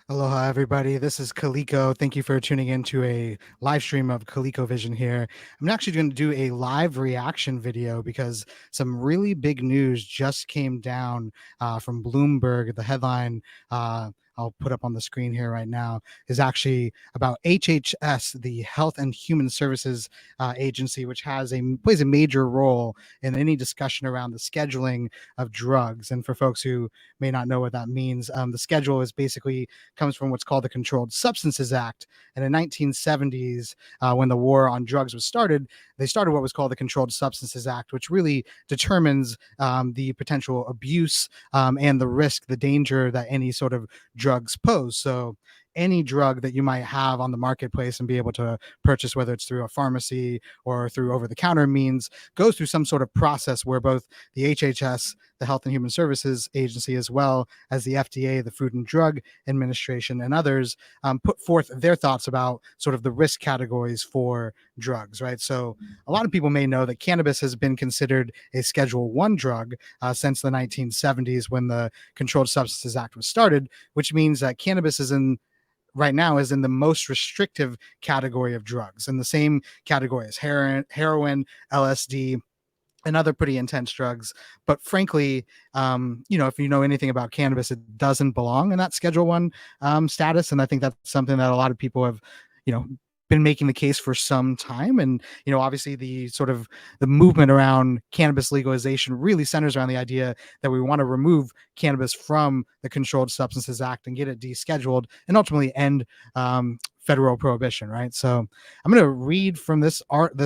Aloha, everybody. This is Kaliko. Thank you for tuning in to a live stream of KalikoVision here. I'm actually going to do a live reaction video because some really big news just came down from Bloomberg. The headline I'll put up on the screen here right now is actually about HHS, the Health and Human Services Agency, which plays a major role in any discussion around the scheduling of drugs. And for folks who may not know what that means, the schedule is basically comes from what's called the Controlled Substances Act. And in 1970s, when the war on drugs was started, they started what was called the Controlled Substances Act, which really determines the potential abuse and the risk, the danger that any sort of drugs pose. So any drug that you might have on the marketplace and be able to purchase, whether it's through a pharmacy or through over-the-counter means, goes through some sort of process where both the HHS, the Health and Human Services Agency, as well as the FDA, the Food and Drug Administration, and others put forth their thoughts about sort of the risk categories for drugs, right? So a lot of people may know that cannabis has been considered a Schedule 1 drug since the 1970s when the Controlled Substances Act was started, which means that cannabis is right now is in the most restrictive category of drugs, in the same category as heroin, LSD, and other pretty intense drugs. But frankly, if you know anything about cannabis, it doesn't belong in that Schedule 1 status. And I think that's something that a lot of people have, you know, been making the case for some time. And, obviously the movement around cannabis legalization really centers around the idea that we want to remove cannabis from the Controlled Substances Act and get it descheduled and ultimately end federal prohibition, right? So I'm going to read from this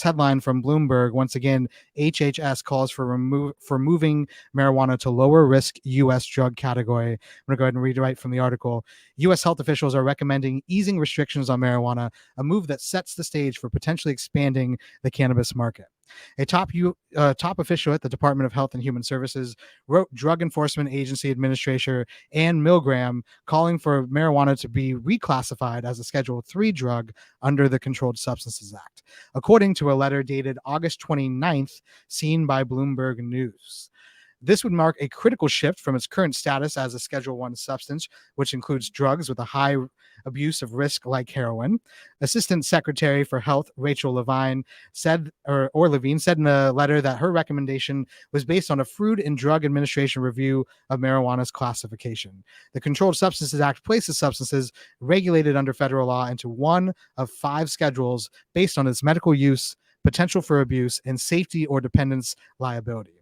headline from Bloomberg. Once again, HHS calls for moving marijuana to lower risk U.S. drug category. I'm going to go ahead and read right from the article. U.S. health officials are recommending easing restrictions on marijuana, a move that sets the stage for potentially expanding the cannabis market. A top official at the Department of Health and Human Services wrote Drug Enforcement Agency Administrator Ann Milgram calling for marijuana to be reclassified as a Schedule 3 drug under the Controlled Substances Act, according to a letter dated August 29th, seen by Bloomberg News. This would mark a critical shift from its current status as a Schedule 1 substance, which includes drugs with a high abuse of risk like heroin. Assistant Secretary for Health Rachel Levine said in a letter that her recommendation was based on a Food and Drug Administration review of marijuana's classification. The Controlled Substances Act places substances regulated under federal law into one of 5 schedules based on its medical use, potential for abuse, and safety or dependence liability.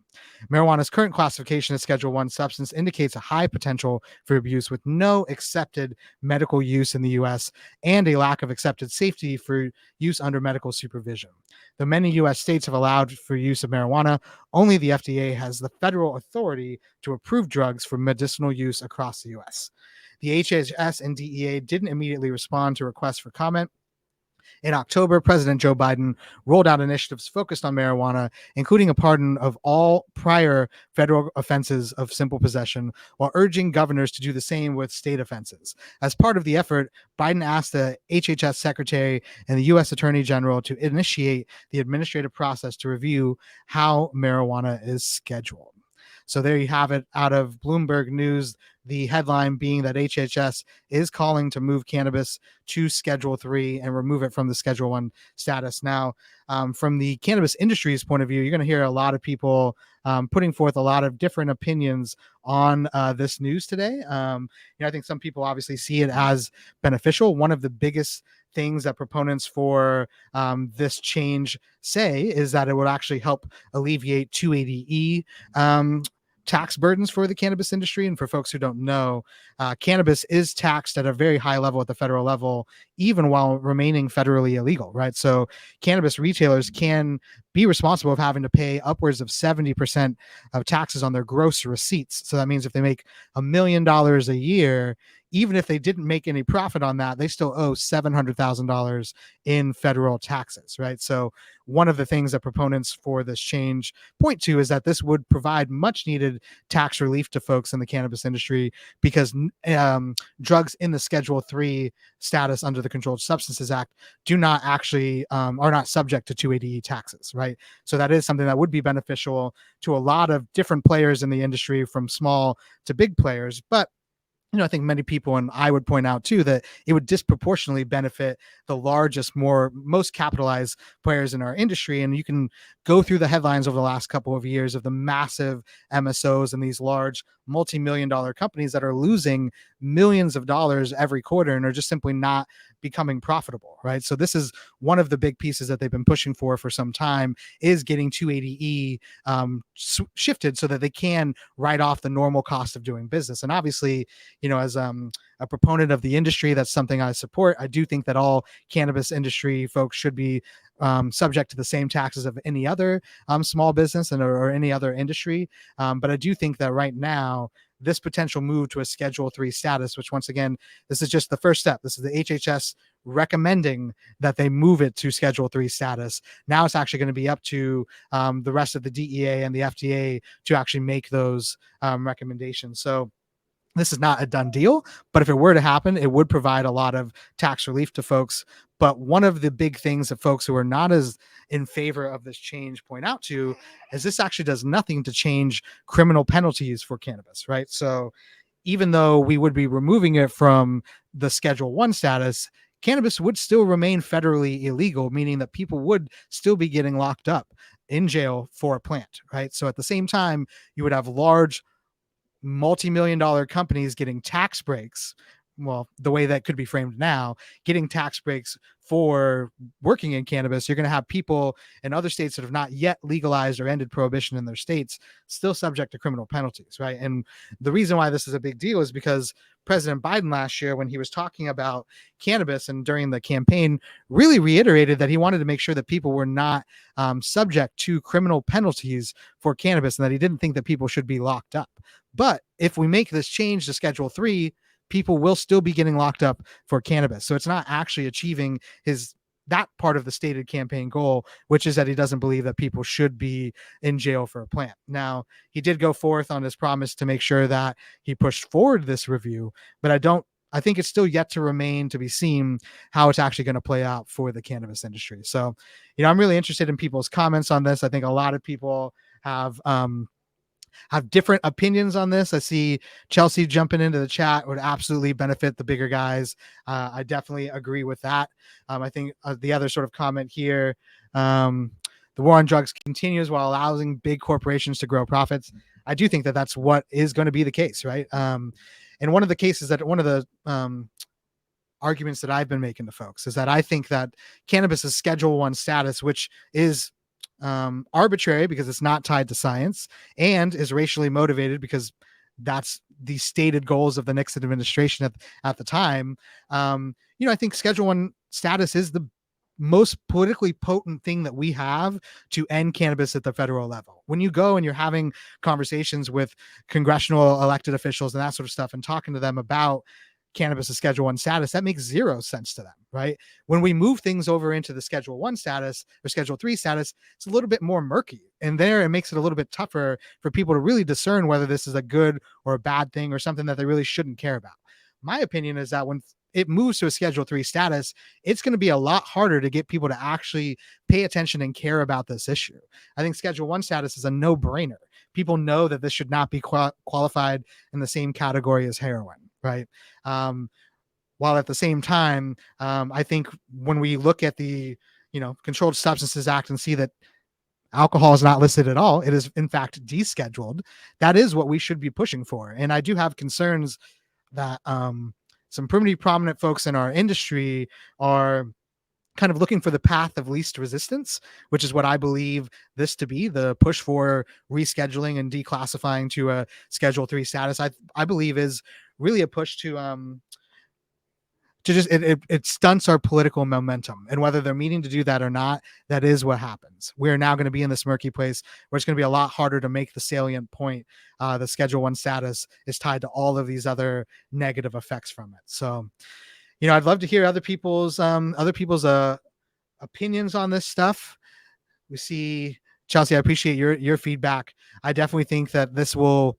Marijuana's current classification as Schedule 1 substance indicates a high potential for abuse with no accepted medical use in the U.S. and a lack of accepted safety for use under medical supervision. Though many U.S. states have allowed for use of marijuana, only the FDA has the federal authority to approve drugs for medicinal use across the U.S. The HHS and DEA didn't immediately respond to requests for comment. In October, President Joe Biden rolled out initiatives focused on marijuana, including a pardon of all prior federal offenses of simple possession, while urging governors to do the same with state offenses. As part of the effort, Biden asked the HHS Secretary and the U.S. Attorney General to initiate the administrative process to review how marijuana is scheduled. So there you have it out of Bloomberg News, the headline being that HHS is calling to move cannabis to Schedule 3 and remove it from the Schedule 1 status. Now, from the cannabis industry's point of view, you're going to hear a lot of people putting forth a lot of different opinions on this news today. I think some people obviously see it as beneficial. One of the biggest things that proponents for this change say is that it would actually help alleviate 280E tax burdens for the cannabis industry. And for folks who don't know, cannabis is taxed at a very high level at the federal level, even while remaining federally illegal, right? So cannabis retailers can be responsible of having to pay upwards of 70% of taxes on their gross receipts. So that means if they make $1 million a year, even if they didn't make any profit on that, they still owe $700,000 in federal taxes, right? So one of the things that proponents for this change point to is that this would provide much needed tax relief to folks in the cannabis industry because drugs in the Schedule 3 status under the Controlled Substances Act do not actually are not subject to 280E taxes, right? So that is something that would be beneficial to a lot of different players in the industry, from small to big players. But I think many people, and I would point out too, that it would disproportionately benefit the largest, most capitalized players in our industry. And you can go through the headlines over the last couple of years of the massive MSOs and these large multi-million dollar companies that are losing millions of dollars every quarter and are just simply not becoming profitable, right? So this is one of the big pieces that they've been pushing for some time, is getting 280E shifted so that they can write off the normal cost of doing business. And obviously, as a proponent of the industry, that's something I support. I do think that all cannabis industry folks should be subject to the same taxes of any other small business or any other industry. But I do think that right now, this potential move to a Schedule 3 status, which once again, this is just the first step. This is the HHS recommending that they move it to Schedule 3 status. Now it's actually going to be up to the rest of the DEA and the FDA to actually make those recommendations. So this is not a done deal, but if it were to happen, it would provide a lot of tax relief to folks. But one of the big things that folks who are not as in favor of this change point out to is this actually does nothing to change criminal penalties for cannabis, right? So even though we would be removing it from the Schedule 1 status, cannabis would still remain federally illegal, meaning that people would still be getting locked up in jail for a plant, right? So at the same time, you would have large multi-million dollar companies getting tax breaks. Well, the way that could be framed now, getting tax breaks for working in cannabis, you're going to have people in other states that have not yet legalized or ended prohibition in their states still subject to criminal penalties, right? And the reason why this is a big deal is because President Biden last year, when he was talking about cannabis and during the campaign, really reiterated that he wanted to make sure that people were not subject to criminal penalties for cannabis and that he didn't think that people should be locked up. But if we make this change to Schedule 3, people will still be getting locked up for cannabis. So it's not actually achieving that part of the stated campaign goal, which is that he doesn't believe that people should be in jail for a plant. Now, he did go forth on his promise to make sure that he pushed forward this review, but I think it's still yet to remain to be seen how it's actually going to play out for the cannabis industry. So, I'm really interested in people's comments on this. I think a lot of people have different opinions on this. I see Chelsea jumping into the chat would absolutely benefit the bigger guys. I definitely agree with that. I think the other sort of comment here, the war on drugs continues while allowing big corporations to grow profits. I do think that that's what is going to be the case, right? And one of the arguments that I've been making to folks is that I think that cannabis is Schedule 1 status, which is arbitrary because it's not tied to science and is racially motivated because that's the stated goals of the Nixon administration at the time. I think Schedule 1 status is the most politically potent thing that we have to end cannabis at the federal level. When you go and you're having conversations with congressional elected officials and that sort of stuff and talking to them about cannabis is Schedule 1 status, that makes zero sense to them, right? When we move things over into the Schedule 1 status or Schedule 3 status, it's a little bit more murky. And there it makes it a little bit tougher for people to really discern whether this is a good or a bad thing or something that they really shouldn't care about. My opinion is that when it moves to a Schedule 3 status, it's going to be a lot harder to get people to actually pay attention and care about this issue. I think Schedule 1 status is a no-brainer. People know that this should not be qualified in the same category as heroin, right? While at the same time, I think when we look at the Controlled Substances Act and see that alcohol is not listed at all, it is in fact descheduled. That is what we should be pushing for. And I do have concerns that some pretty prominent folks in our industry are kind of looking for the path of least resistance, which is what I believe this to be, the push for rescheduling and declassifying to a Schedule 3 status. I believe is really a push to just it stunts our political momentum. And whether they're meaning to do that or not, that is what happens. We're now going to be in this murky place where it's going to be a lot harder to make the salient point. The Schedule 1 status is tied to all of these other negative effects from it. So, I'd love to hear other people's opinions on this stuff. We see Chelsea, I appreciate your feedback. I definitely think that this will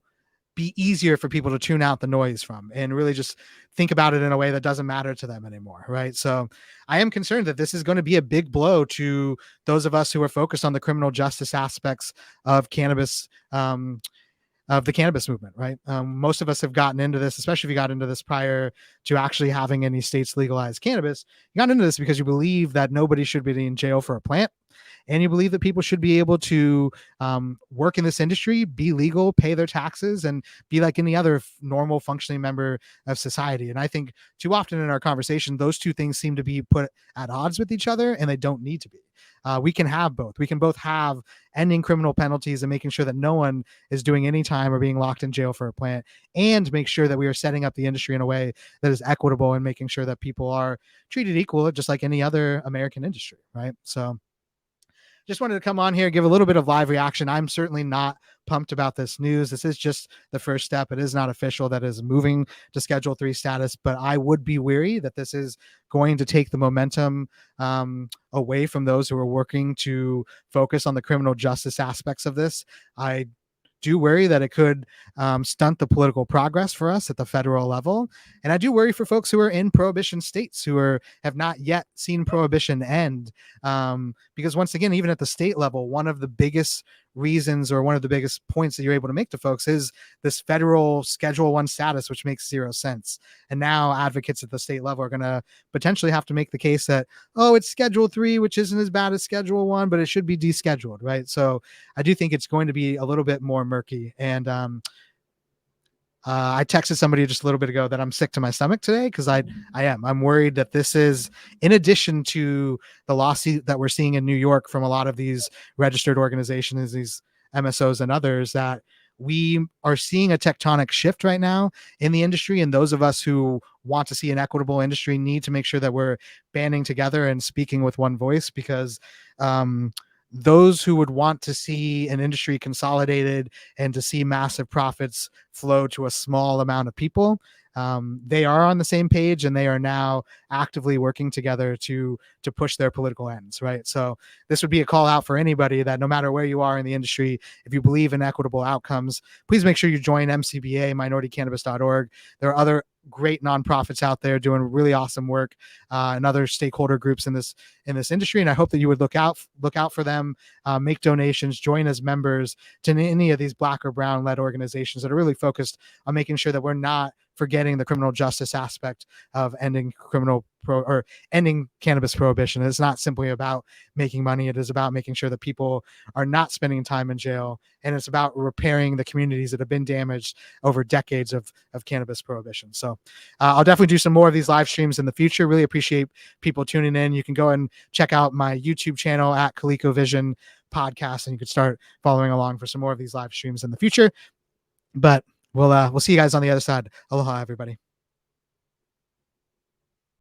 be easier for people to tune out the noise from and really just think about it in a way that doesn't matter to them anymore, right? So I am concerned that this is going to be a big blow to those of us who are focused on the criminal justice aspects of cannabis of the cannabis movement, right? Most of us have gotten into this, especially if you got into this prior to actually having any states legalize cannabis. You got into this because you believe that nobody should be in jail for a plant, and you believe that people should be able to work in this industry, be legal, pay their taxes, and be like any other normal functioning member of society. And I think too often in our conversation, those two things seem to be put at odds with each other, and they don't need to be. We can have both. We can both have ending criminal penalties and making sure that no one is doing any time or being locked in jail for a plant, and make sure that we are setting up the industry in a way that is equitable and making sure that people are treated equal, just like any other American industry, right? So just wanted to come on here, give a little bit of live reaction. I'm certainly not pumped about this news. This is just the first step. It is not official that is moving to Schedule 3 status, but I would be weary that this is going to take the momentum away from those who are working to focus on the criminal justice aspects of this. I do worry that it could stunt the political progress for us at the federal level. And I do worry for folks who are in prohibition states who have not yet seen prohibition end. Because once again, even at the state level, one of the biggest reasons or one of the biggest points that you're able to make to folks is this federal Schedule 1 status, which makes zero sense. And now advocates at the state level are going to potentially have to make the case that, oh, it's Schedule 3, which isn't as bad as Schedule 1, but it should be descheduled, right? So I do think it's going to be a little bit more murky. And I texted somebody just a little bit ago that I'm sick to my stomach today because I'm worried that this is, in addition to the lawsuit that we're seeing in New York from a lot of these registered organizations, these MSOs and others, that we are seeing a tectonic shift right now in the industry. And those of us who want to see an equitable industry need to make sure that we're banding together and speaking with one voice, because those who would want to see an industry consolidated and to see massive profits flow to a small amount of people, they are on the same page, and they are now actively working together to push their political ends, right? So this would be a call out for anybody that no matter where you are in the industry, if you believe in equitable outcomes, please make sure you join MCBA, minoritycannabis.org. There are other great nonprofits out there doing really awesome work, and other stakeholder groups in this industry. And I hope that you would look out for them, make donations, join as members to any of these Black or brown led organizations that are really focused on making sure that we're not forgetting the criminal justice aspect of ending ending cannabis prohibition. It's not simply about making money. It is about making sure that people are not spending time in jail, and it's about repairing the communities that have been damaged over decades of cannabis prohibition. So I'll definitely do some more of these live streams in the future. Really appreciate people tuning in. You can go and check out my YouTube channel at KalikoVision podcast, and you could start following along for some more of these live streams in the future. But we'll see you guys on the other side. Aloha, everybody.